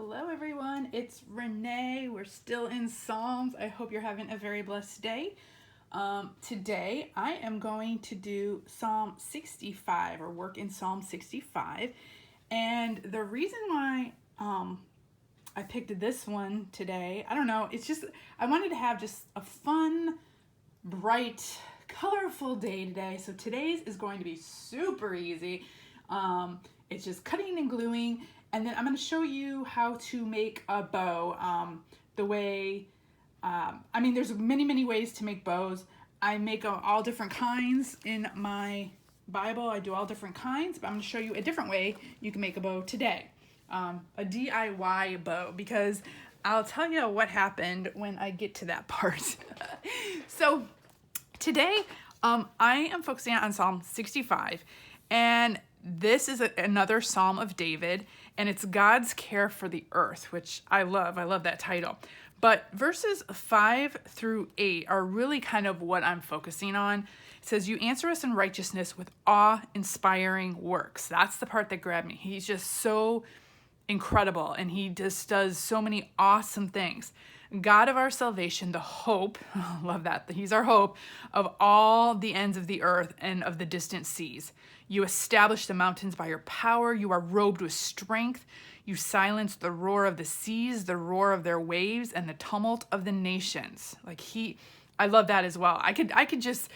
Hello everyone, it's Renee. We're still in Psalms. I hope you're having a very blessed day. Today I am going to do Psalm 65 or work in Psalm 65. And the reason why I picked this one today, I don't know, it's just I wanted to have just a fun, bright, colorful day today. So today's is going to be super easy. It's just cutting and gluing. And then I'm going to show you how to make a bow the way, there's many ways to make bows. I make all different kinds in my Bible. I do all different kinds, but I'm going to show you a different way you can make a bow today. A DIY bow, because I'll tell you what happened when I get to that part. So today I am focusing on Psalm 65, and this is another Psalm of David, and it's God's care for the earth, which I love. I love that title. But verses 5 through 8 are really kind of what I'm focusing on. It says, "You answer us in righteousness with awe-inspiring works." That's the part that grabbed me. He's just so incredible, and he just does so many awesome things. God of our salvation, the hope, love that, he's our hope, of all the ends of the earth and of the distant seas. You establish the mountains by your power. You are robed with strength. You silence the roar of the seas, the roar of their waves, and the tumult of the nations. I love that as well. I could just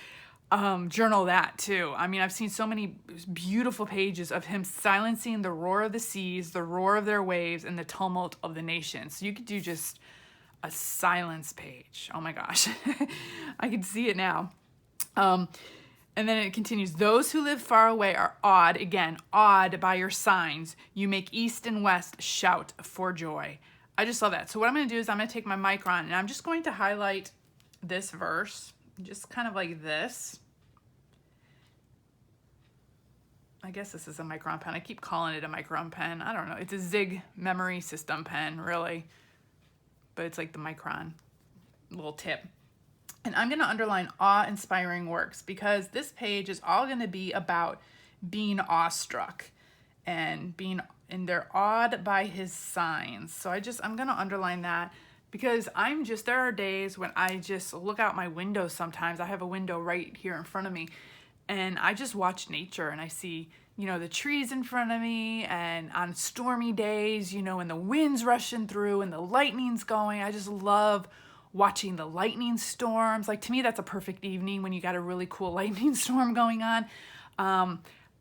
journal that too. I've seen so many beautiful pages of him silencing the roar of the seas, the roar of their waves, and the tumult of the nations. So you could do just a silence page. Oh my gosh. I can see it now. And then it continues, "Those who live far away are awed," again, awed by your signs. You make east and west shout for joy. I just love that. So what I'm going to do is I'm going to take my micron and I'm just going to highlight this verse, just kind of like this. I guess this is a micron pen. I keep calling it a micron pen. I don't know. It's a Zig memory system pen, really. But it's like the micron little tip. And I'm going to underline awe-inspiring works, because this page is all going to be about being awestruck and they're awed by his signs. So I'm going to underline that, because there are days when I just look out my window sometimes. I have a window right here in front of me, and I just watch nature, and I see, the trees in front of me, and on stormy days, and the wind's rushing through and the lightning's going. I just love watching the lightning storms. To me, that's a perfect evening when you got a really cool lightning storm going on.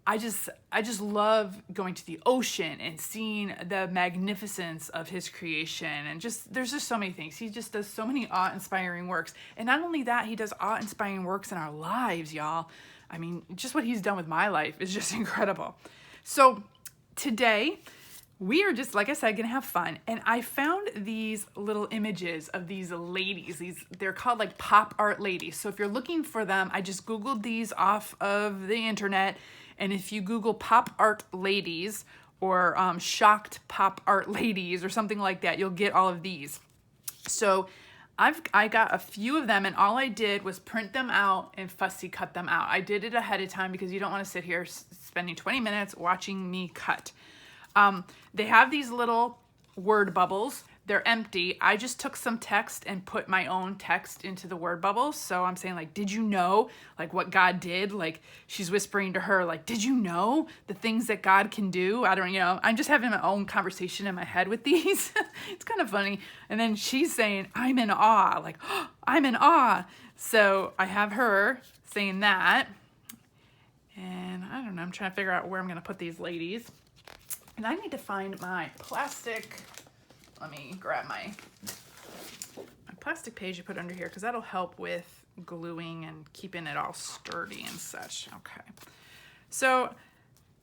I just love going to the ocean and seeing the magnificence of his creation. And there's just so many things. He just does so many awe-inspiring works. And not only that, he does awe-inspiring works in our lives, y'all. Just what he's done with my life is just incredible. So today, we are just, like I said, going to have fun. And I found these little images of these ladies. They're called pop art ladies. So if you're looking for them, I just Googled these off of the internet. And if you Google pop art ladies or shocked pop art ladies or something like that, you'll get all of these. So I got a few of them, and all I did was print them out and fussy cut them out. I did it ahead of time because you don't want to sit here spending 20 minutes watching me cut. They have these little word bubbles. They're empty. I just took some text and put my own text into the word bubbles. So I'm saying did you know, what God did? She's whispering to her, did you know the things that God can do? I'm just having my own conversation in my head with these. It's kind of funny. And then she's saying, "I'm in awe," oh, I'm in awe. So I have her saying that. And I don't know, I'm trying to figure out where I'm going to put these ladies. And I need to find my plastic. Let me grab my plastic page to put under here, because that'll help with gluing and keeping it all sturdy and such. Okay. So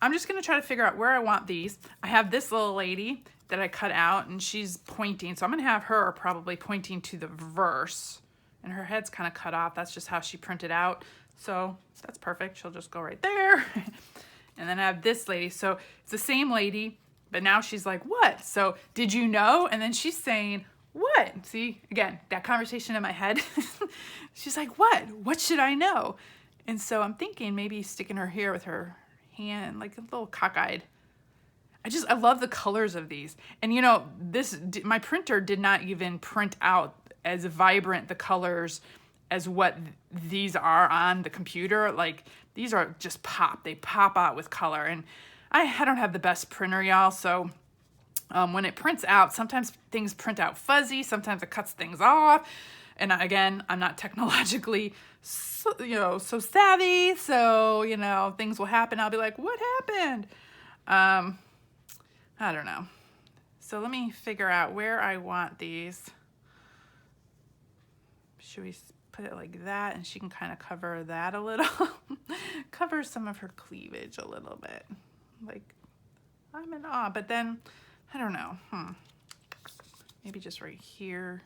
I'm just going to try to figure out where I want these. I have this little lady that I cut out, and she's pointing. So I'm going to have her probably pointing to the verse, and her head's kind of cut off. That's just how she printed out. So that's perfect. She'll just go right there. And then I have this lady. So it's the same lady, but now she's like, "What? So did you know?" And then she's saying, "What?" See, again, that conversation in my head. She's like, "What? What should I know?" And so I'm thinking maybe sticking her here with her hand, like a little cockeyed. I love the colors of these. And you know, my printer did not even print out as vibrant the colors as what these are on the computer. Like these are just they pop out with color. And I don't have the best printer, y'all, so when it prints out, sometimes things print out fuzzy, sometimes it cuts things off. And again, I'm not technologically so savvy, so things will happen. I'll be like, what happened? I don't know. So let me figure out where I want these. Should we put it like that, and she can kind of cover that a little? Cover some of her cleavage a little bit. Like, I'm in awe, but then, I don't know. Maybe just right here.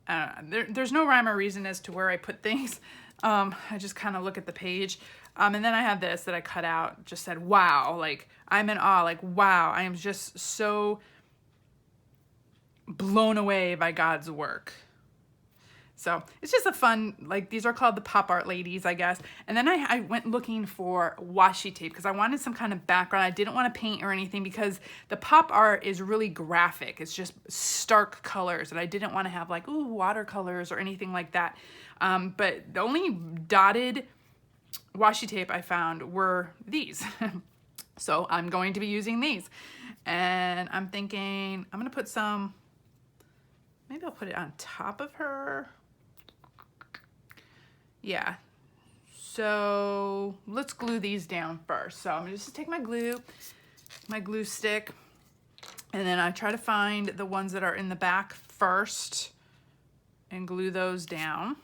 I don't know. There's no rhyme or reason as to where I put things. I just kind of look at the page. And then I have this that I cut out, just said, wow, like, I'm in awe, like, wow, I am just so blown away by God's work. So it's just a fun, like, these are called the pop art ladies, I guess. And then I went looking for washi tape because I wanted some kind of background. I didn't want to paint or anything because the pop art is really graphic. It's just stark colors, and I didn't want to have like, ooh, watercolors or anything like that. But the only dotted washi tape I found were these. So I'm going to be using these. And I'm thinking I'm going to put some, maybe I'll put it on top of her. Yeah. So let's glue these down first. So I'm going to just take my glue stick, and then I try to find the ones that are in the back first and glue those down.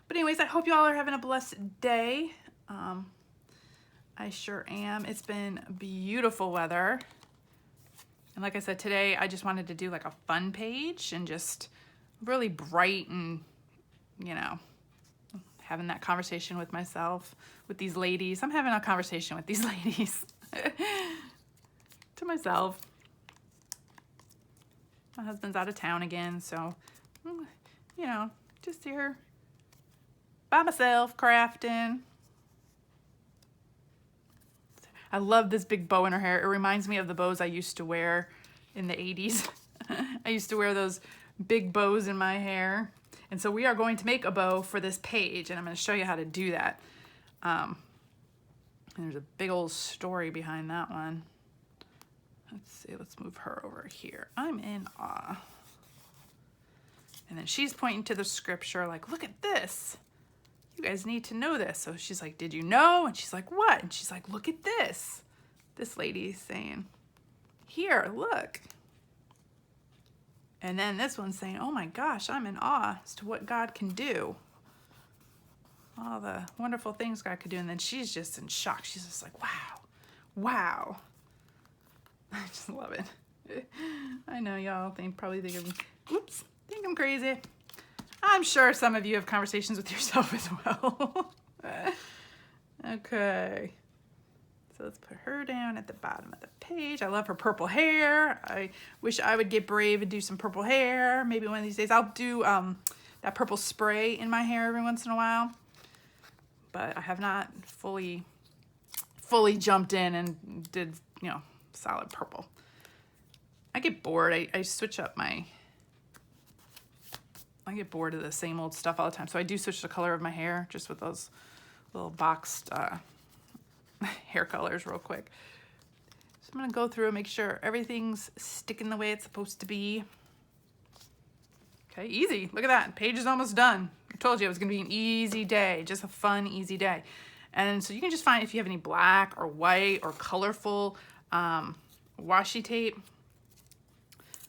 But anyways, I hope you all are having a blessed day. I sure am. It's been beautiful weather. And like I said, today I just wanted to do like a fun page and just really bright and, having that conversation with myself, with these ladies. I'm having a conversation with these ladies to myself. My husband's out of town again, so, just here by myself crafting. I love this big bow in her hair. It reminds me of the bows I used to wear in the 80s. I used to wear those big bows in my hair. And so we are going to make a bow for this page, and I'm going to show you how to do that. And there's a big old story behind that one. Let's see, let's move her over here. I'm in awe. And then she's pointing to the scripture like, look at this. You guys need to know this. So she's like, did you know? And she's like, what? And she's like, look at this. This lady's saying, here, look. And then this one's saying, oh my gosh, I'm in awe as to what God can do. All the wonderful things God could do. And then she's just in shock. She's just like, wow, wow. I just love it. I know y'all probably think I'm crazy. I'm sure some of you have conversations with yourself as well. Okay. So let's put her down at the bottom of the page. I love her purple hair. I wish I would get brave and do some purple hair. Maybe one of these days. I'll do that purple spray in my hair every once in a while. But I have not fully jumped in and did, solid purple. I get bored. I switch up I get bored of the same old stuff all the time. So I do switch the color of my hair just with those little boxed hair colors real quick. So I'm going to go through and make sure everything's sticking the way it's supposed to be. Okay, easy. Look at that. Page is almost done. I told you it was going to be an easy day, just a fun, easy day. And so you can just find if you have any black or white or colorful washi tape.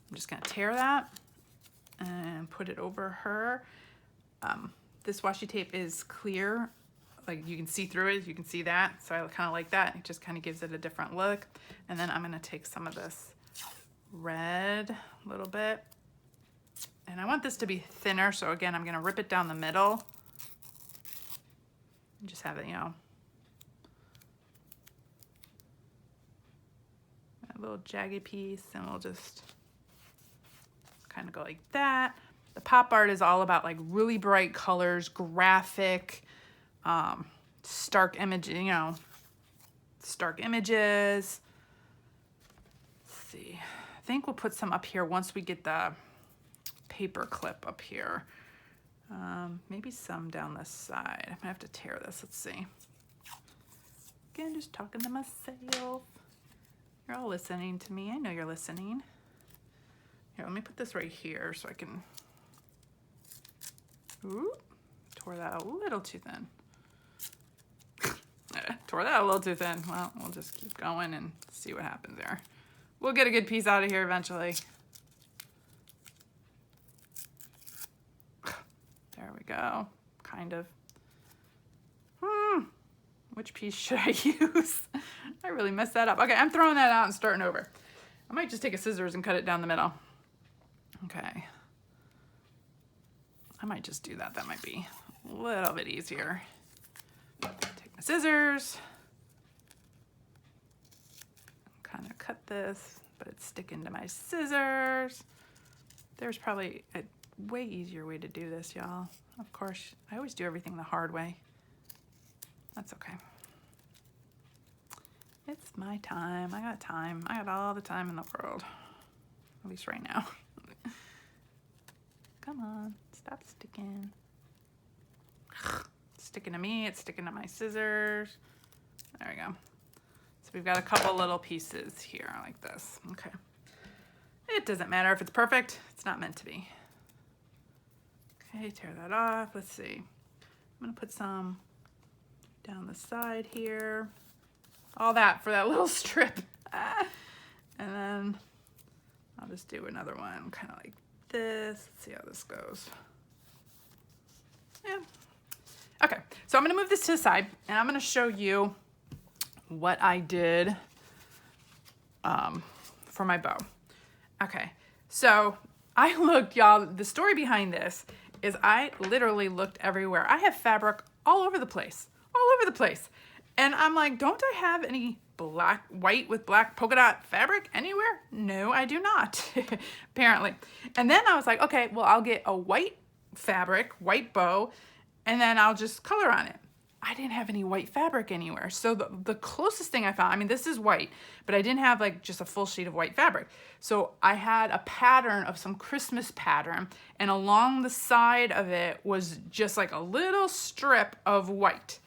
I'm just going to tear that and put it over her. This washi tape is clear. Like you can see through it, you can see that. So I kind of like that. It just kind of gives it a different look. And then I'm going to take some of this red a little bit. And I want this to be thinner. So again, I'm going to rip it down the middle. And just have it, a little jagged piece, and we'll just kind of go like that. The pop art is all about like really bright colors, graphic, stark image, you know, stark images. Let's see. I think we'll put some up here once we get the paper clip up here. Maybe some down this side. I'm gonna have to tear this. Let's see. Again, just talking to myself. You're all listening to me. I know you're listening. Here, let me put this right here so I can. Ooh, tore that a little too thin. Tore that a little too thin. Well, we'll just keep going and see what happens there. We'll get a good piece out of here eventually. There we go. Kind of. Which piece should I use? I really messed that up. Okay, I'm throwing that out and starting over. I might just take a scissors and cut it down the middle. Okay. I might just do that. That might be a little bit easier. Take my scissors. Kind of cut this, but it's sticking to my scissors. There's probably a way easier way to do this, y'all. Of course, I always do everything the hard way. That's okay. It's my time. I got time. I got all the time in the world. At least right now. Come on, stop sticking. It's sticking to me, it's sticking to my scissors. There we go. So we've got a couple little pieces here like this. Okay. It doesn't matter if it's perfect, it's not meant to be. Okay, tear that off. Let's see. I'm gonna put some down the side here. All that for that little strip. And then I'll just do another one kind of like this. Let's see how this goes. Yeah. Okay, so I'm gonna move this to the side and I'm gonna show you what I did for my bow. Okay, so I looked, y'all, the story behind this is I literally looked everywhere. I have fabric all over the place. And I'm like, don't I have any white with black polka dot fabric anywhere? No, I do not, apparently. And then I was like, okay, well, I'll get a white fabric, white bow, and then I'll just color on it. I didn't have any white fabric anywhere. So the closest thing I found, I mean, this is white, but I didn't have like just a full sheet of white fabric. So I had a pattern of some Christmas pattern, and along the side of it was just like a little strip of white.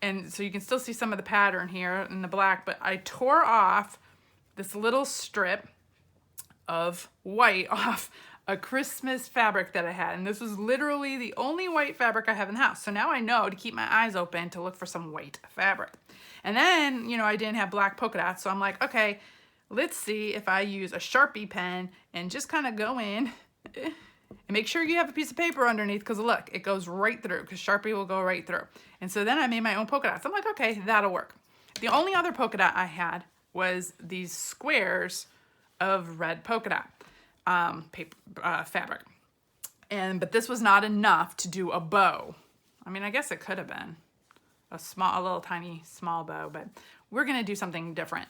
And so you can still see some of the pattern here in the black, but I tore off this little strip of white off a Christmas fabric that I had. And this was literally the only white fabric I have in the house. So now I know to keep my eyes open to look for some white fabric. And then, you know, I didn't have black polka dots. So I'm like, okay, let's see if I use a Sharpie pen and just kind of go in and make sure you have a piece of paper underneath, because look, it goes right through, because Sharpie will go right through. And so then I made my own polka dots. I'm like, okay, that'll work. The only other polka dot I had was these squares of red polka dot fabric. But this was not enough to do a bow. I mean, I guess it could have been a little tiny small bow, but we're gonna do something different.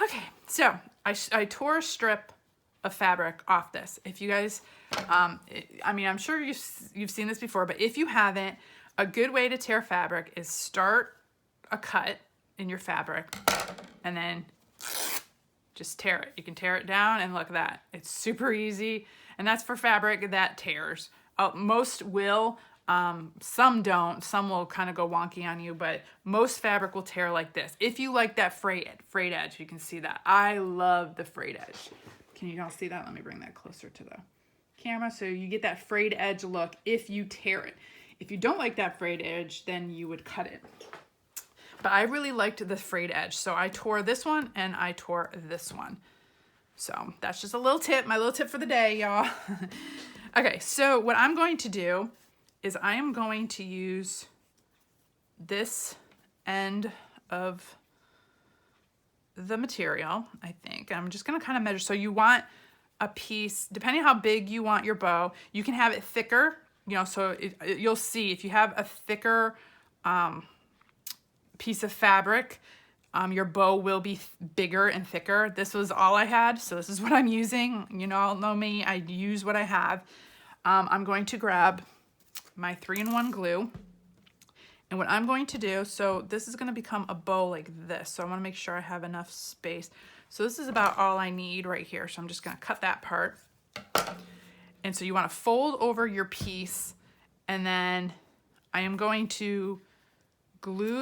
Okay, so I tore a strip of fabric off this. If you guys, I mean, I'm sure you've seen this before, but if you haven't, a good way to tear fabric is start a cut in your fabric and then just tear it. You can tear it down, and look at that. It's super easy, and that's for fabric that tears. Most will, some don't. Some will kind of go wonky on you, but most fabric will tear like this. If you like that frayed edge, you can see that. I love the frayed edge. Can you all see that? Let me bring that closer to the camera so you get that frayed edge look if you tear it. If you don't like that frayed edge, then you would cut it. But I really liked the frayed edge, so I tore this one and I tore this one. So that's just a little tip, my little tip for the day, y'all. Okay, so what I'm going to do is I am going to use this end of the material, I think. I'm just gonna kind of measure. So you want a piece, depending on how big you want your bow, you can have it thicker, you know, so you'll see if you have a thicker piece of fabric, your bow will be bigger and thicker. This was all I had, so this is what I'm using. You know, all know me, I use what I have. I'm going to grab my 3-in-1 glue, And what I'm going to do, so this is going to become a bow like this. So I want to make sure I have enough space. So this is about all I need right here. So I'm just going to cut that part. And so you want to fold over your piece, and then I am going to glue